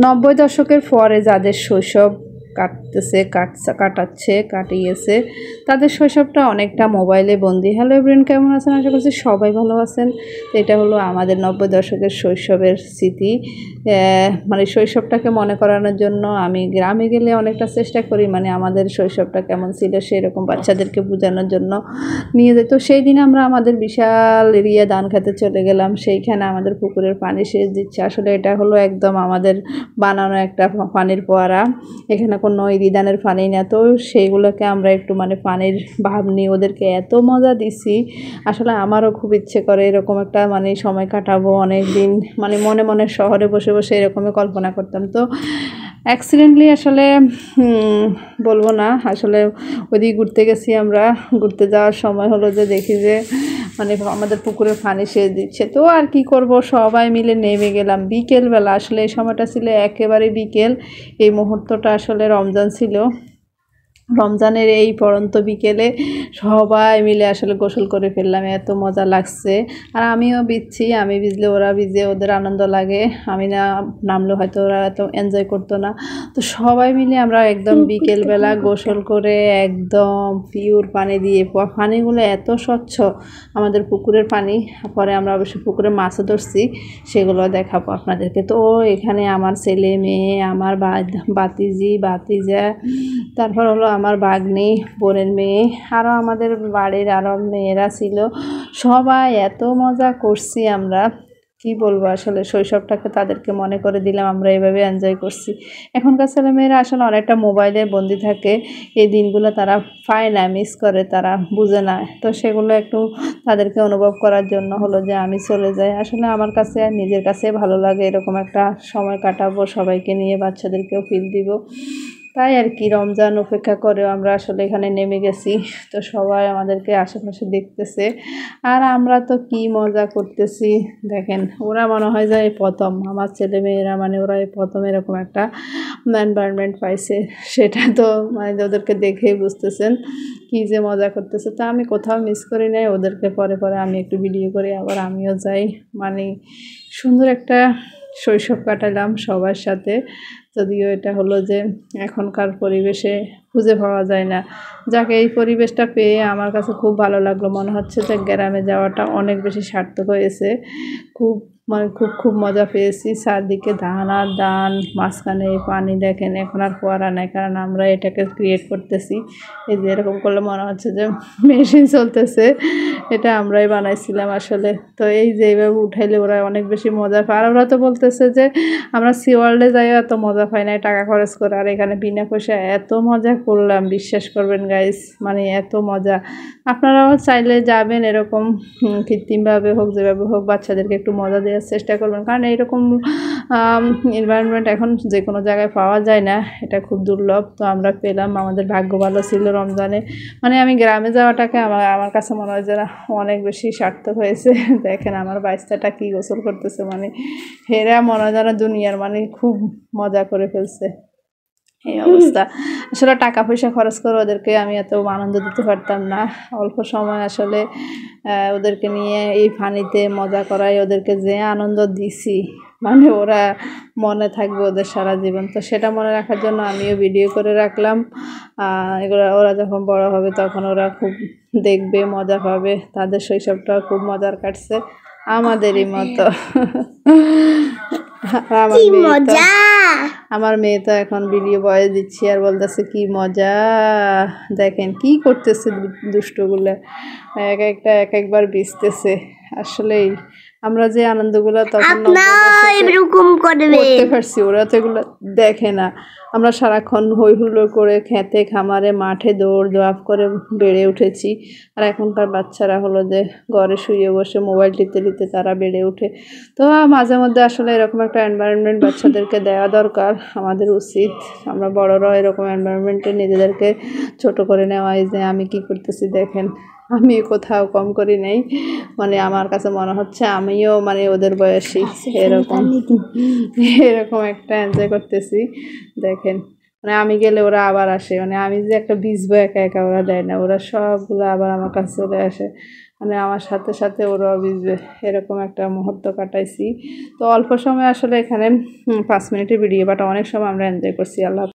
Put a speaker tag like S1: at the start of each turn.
S1: 90 দশকের পরে যাদের শৈশব কাটিয়েছে তাদের শৈশবটা অনেকটা মোবাইলে বন্দি। হ্যালো এভরিওয়ান, কেমন আছেন? আশা করছি সবাই ভালো আছেন। তো এটা হলো আমাদের 90 দশকের শৈশবের স্মৃতি। মানে শৈশবটাকে মনে করানোর জন্য আমি গ্রামে গেলে অনেকটা চেষ্টা করি, মানে আমাদের শৈশবটা কেমন ছিল সেরকম বাচ্চাদেরকে বোঝানোর জন্য নিয়ে যাই। তো সেই দিন আমরা আমাদের বিশাল এরিয়া ধান খেতে চলে গেলাম। সেইখানে আমাদের পুকুরের পানি সেচ দিচ্ছে। আসলে এটা হলো একদম আমাদের বানানো একটা পানির ফোয়ারা, এখানে কোনো ধানের পানি না। তো সেইগুলোকে আমরা একটু মানে পানির ভাব নিয়ে ওদেরকে এত মজা দিছি। আসলে আমারও খুব ইচ্ছে করে এরকম একটা মানে সময় কাটাবো অনেক দিন, মানে মনে মনে শহরে বসে বসে এরকমই কল্পনা করতাম। তো অ্যাক্সিডেন্টলি আসলে বলবো না, আসলে ওইদিকে ঘুরতে গেছি আমরা। ঘুরতে যাওয়ার সময় হলো যে দেখি যে মানে আমাদের পুকুরে পানি সেচ দিচ্ছে। তো আর কি করব, সবাই মিলে নেমে গেলাম বিকেলবেলা। আসলে এই সময়টা ছিল একেবারে বিকেল। এই মুহূর্তটা আসলে রমজান ছিল। রমজানের এই পড়ন্ত বিকেলে সবাই মিলে আসলে গোসল করে ফেললাম, এত মজা লাগছে। আর আমিও ভিজছি, আমি ভিজলে ওরা ভিজে, ওদের আনন্দ লাগে। আমি না নামলে হয়তো ওরা এত এনজয় করতো না। তো সবাই মিলে আমরা একদম বিকেলবেলা গোসল করে একদম পিওর পানি দিয়ে, পানিগুলো এত স্বচ্ছ আমাদের পুকুরের পানি। পরে আমরা অবশ্য পুকুরে মাছও ধরছি, সেগুলো দেখাবো আপনাদেরকে। তো এখানে আমার ছেলে মেয়ে, আমার ভাতিজা, তারপর হলো আমার ভাগ্নি, বোনের মেয়ে, আরও আমাদের বাড়ির আরও মেয়েরা ছিল। সবাই এত মজা করছি আমরা, কি বলবো। আসলে শৈশবটাকে তাদেরকে মনে করে দিলাম, আমরা এভাবে এনজয় করছি। এখনকার ছেলেমেয়েরা আসলে অনেকটা মোবাইলে বন্দি থাকে, এই দিনগুলো তারা পায় না, মিস করে, তারা বুঝে না। তো সেগুলো একটু তাদেরকে অনুভব করার জন্য হলো যে আমি চলে যাই। আসলে আমার কাছে আর নিজের কাছে ভালো লাগে এরকম একটা সময় কাটাবো, সবাইকে নিয়ে, বাচ্চাদেরকেও ফিল দিব। তাই আর কি, রমজান উপেক্ষা করেও আমরা আসলে এখানে নেমে গেছি। তো সবাই আমাদেরকে আশেপাশে দেখতেছে, আর আমরা তো কি মজা করতেছি দেখেন। ওরা মনে হয় যে এই প্রথম, আমার ছেলে মেয়েরা মানে ওরা এই প্রথম এরকম একটা এনভায়রনমেন্ট পাইছে। সেটা তো মানে ওদেরকে দেখেই বুঝতেছেন কী যে মজা করতেছে। তা আমি কোথাও মিস করি নাই ওদেরকে। পরে পরে আমি একটু ভিডিও করি, আবার আমিও যাই। মানে সুন্দর একটা শৈশব কাটালাম সবার সাথে। যদিও এটা হলো যে এখনকার পরিবেশে খুঁজে পাওয়া যায় না। যাকে এই পরিবেশটা পেয়ে আমার কাছে খুব ভালো লাগলো। মনে হচ্ছে যে গ্রামে যাওয়াটা অনেক বেশি সার্থক হয়েছে। খুব মানে খুব মজা পেয়েছি। চারদিকে ধান আর ধান, মাঝখানে পানি দেখেন। এখন আর ফোয়ারা নাই, কারণ আমরা এটাকে ক্রিয়েট করতেছি। এই যে এরকম করলে মনে হচ্ছে যে মেশিন চলতেছে, এটা আমরাই বানাইছিলাম আসলে। তো এই যে এইভাবে উঠাইলে ওরা অনেক বেশি মজা পায়। আর ওরা তো বলতেছে যে আমরা সি ওয়ার্ল্ডে যাই এত মজা পাই না টাকা খরচ করে, আর এখানে বিনা পয়সা এত মজা করলাম, বিশ্বাস করবেন গাইস, মানে এত মজা। আপনারাও চাইলে যাবেন এরকম কৃত্রিমভাবে হোক, যেভাবে হোক, বাচ্চাদেরকে একটু মজা দেওয়ার চেষ্টা করবেন। কারণ এইরকম এনভায়রনমেন্ট এখন যে কোনো জায়গায় পাওয়া যায় না, এটা খুব দুর্লভ। তো আমরা পেলাম, আমাদের ভাগ্য ভালো ছিল রমজানে। মানে আমি গ্রামে যাওয়াটাকে আমার কাছে মনে হয় যে অনেক বেশি সার্থক হয়েছে। দেখেন আমার বাচ্চাটা কি গোসল করতেছে, মানে হেরা মনে হয় যেন দুনিয়ার মানে খুব মজা করে ফেলছে। এই অবস্থা। আসলে টাকা পয়সা খরচ করে ওদেরকে আমি এত আনন্দ দিতে পারতাম না। অল্প সময় আসলে ওদেরকে নিয়ে এই পানিতে মজা করাই, ওদেরকে যে আনন্দ দিছি, মানে ওরা মনে থাকবে ওদের সারা জীবন। তো সেটা মনে রাখার জন্য আমিও ভিডিও করে রাখলাম। এগুলো ওরা যখন বড় হবে তখন ওরা খুব দেখবে, মজা পাবে। তাদের শৈশবটা খুব মজার কাটছে, আমাদেরই মতো। আমার মেয়ে তো এখন ভিডিও ভয়েস দিচ্ছি আর বলতেছে কি মজা। দেখেন কি করতেছে দুষ্টগুলো, এক একবার ভিজতেছে। আসলেই আমরা যে আনন্দগুলো তখন করতে পারছি, ওরা তো এগুলো দেখে না। আমরা সারাক্ষণ হই হুল্লোড় করে খেতে খামারে মাঠে দৌড় করে বেড়ে উঠেছি। আর এখনকার বাচ্চারা হলো যে ঘরে শুয়ে বসে মোবাইল টিপতে তারা বেড়ে ওঠে। তো মাঝে মধ্যে আসলে এরকম একটা এনভায়রনমেন্ট বাচ্চাদেরকে দেওয়া দরকার, আমাদের উচিত। আমরা বড়রাও এরকম এনভায়রনমেন্টে নিজেদেরকে ছোট করে নেওয়া। যে আমি কি করতেছি দেখেন, আমি কোথাও কম করি নাই। মানে আমার কাছে মনে হচ্ছে আমিও মানে ওদের বয়সী এরকম একটা এনজয় করতেছি। দেখেন মানে আমি গেলে ওরা আবার আসে, মানে আমি যে একটা ভিজবো একা একা ওরা দেয় না, ওরা সবগুলো আবার আমার কাছে চলে আসে। মানে আমার সাথে সাথে ওরাও ভিজবে, এরকম একটা মুহূর্ত কাটাইছি। তো অল্প সময় আসলে এখানে 5 মিনিটের ভিডিও, বাট অনেক সময় আমরা এনজয় করছি। আল্লাহ।